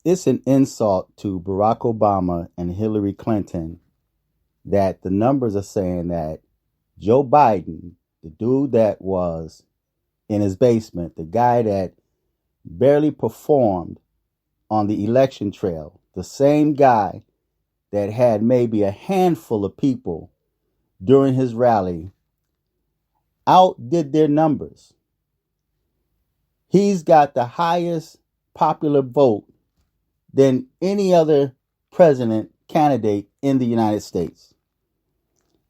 It's an insult to Barack Obama and Hillary Clinton that the numbers are saying that Joe Biden, the dude that was in his basement, the guy that barely performed on the election trail, the same guy that had maybe a handful of people during his rally, outdid their numbers. He's got the highest popular vote than any other president candidate in the United States.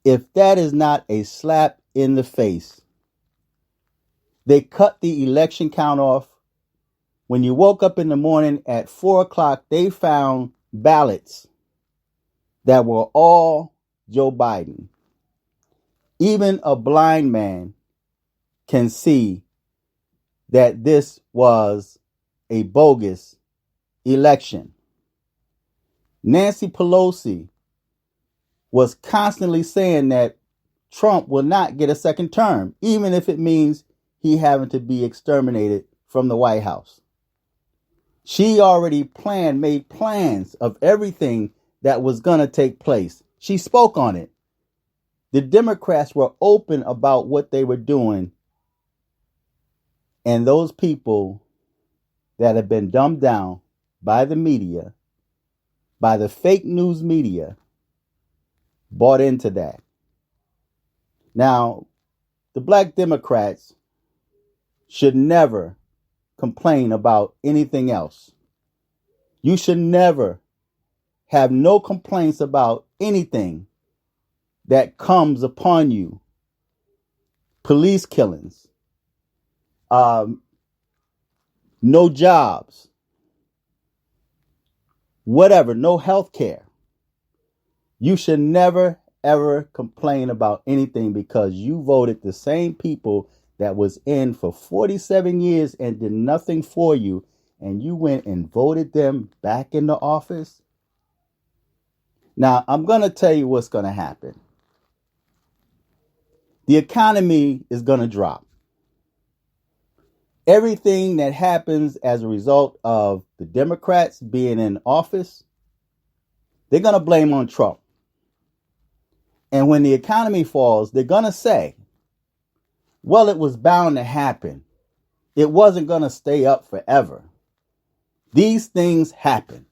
If that is not a slap in the face, they cut the election count off. When you woke up in the morning at 4 o'clock, they found ballots that were all Joe Biden. Even a blind man can see that this was a bogus election. Nancy Pelosi was constantly saying that Trump will not get a second term, even if it means he having to be exterminated from the White House. She already made plans of everything that was going to take place. She spoke on it. The Democrats were open about what they were doing. And those people that have been dumbed down by the media, by the fake news media, bought into that. Now, the black Democrats should never complain about anything else. You should never have no complaints about anything that comes upon you. Police killings, no jobs, whatever, no health care. You should never, ever complain about anything because you voted the same people that was in for 47 years and did nothing for you, and you went and voted them back into office. Now, I'm going to tell you what's going to happen. The economy is going to drop. Everything that happens as a result of the Democrats being in office, they're going to blame on Trump. And when the economy falls, they're going to say, well, it was bound to happen. It wasn't going to stay up forever. These things happen.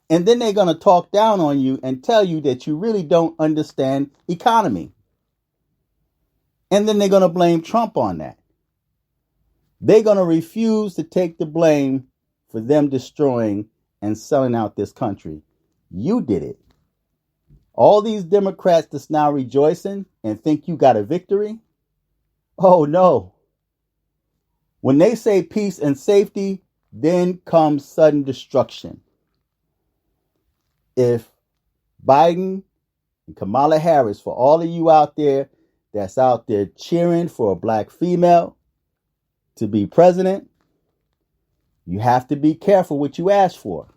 And then they're going to talk down on you and tell you that you really don't understand economy. And then they're going to blame Trump on that. They're going to refuse to take the blame for them destroying and selling out this country. You did it. All these Democrats that's now rejoicing and think you got a victory. Oh no. When they say peace and safety, then comes sudden destruction. If Biden and Kamala Harris, for all of you out there that's out there cheering for a black female to be president, you have to be careful what you ask for,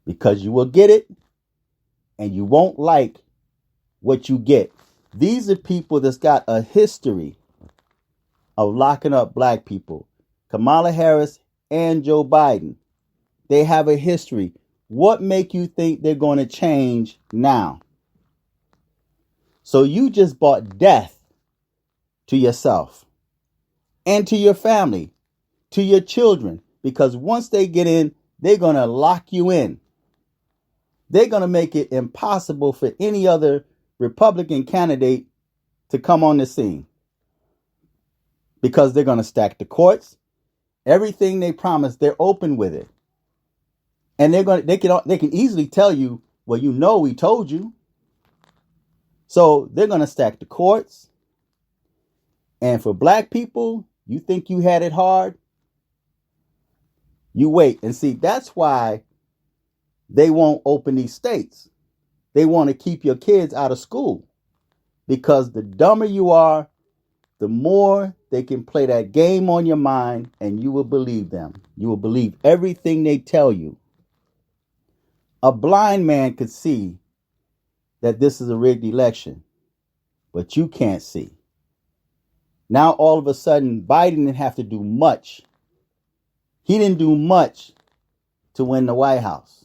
because you will get it and you won't like what you get. These are people that's got a history of locking up black people. Kamala Harris and Joe Biden, they have a history. What make you think they're going to change now? So you just brought death to yourself and to your family, to your children, because once they get in, they're going to lock you in. They're going to make it impossible for any other Republican candidate to come on the scene, because they're going to stack the courts. Everything they promised, they're open with it. And they can easily tell you, well, you know, we told you. So they're going to stack the courts. And for black people, you think you had it hard? You wait and see. That's why they won't open these states. They want to keep your kids out of school, because the dumber you are, the more they can play that game on your mind, and you will believe them. You will believe everything they tell you. A blind man could see that this is a rigged election, but you can't see. Now, all of a sudden, Biden didn't have to do much. He didn't do much to win the White House.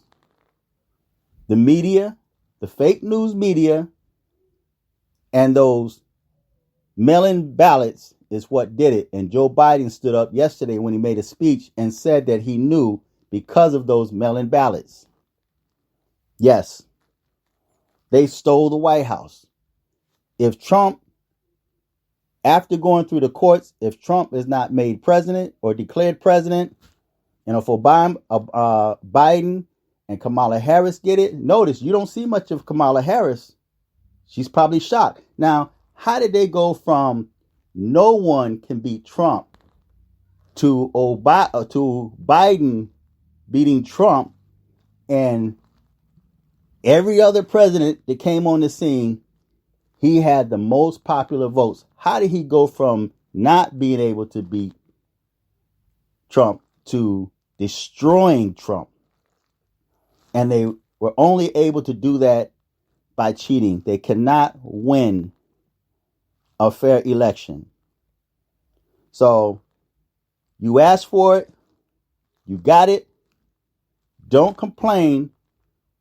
The media, the fake news media, and those mail-in ballots is what did it. And Joe Biden stood up yesterday when he made a speech and said that he knew because of those mail-in ballots. Yes, they stole the White House. If Trump, after going through the courts, if Trump is not made president or declared president, and if Biden and Kamala Harris get it, notice you don't see much of Kamala Harris. She's probably shocked. Now, how did they go from no one can beat Trump to Biden beating Trump, and every other president that came on the scene, he had the most popular votes? How did he go from not being able to beat Trump to destroying Trump? And they were only able to do that by cheating. They cannot win a fair election. So you asked for it, you got it. Don't complain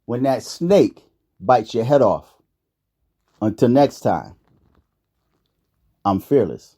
when that snake bites your head off. Until next time, I'm fearless.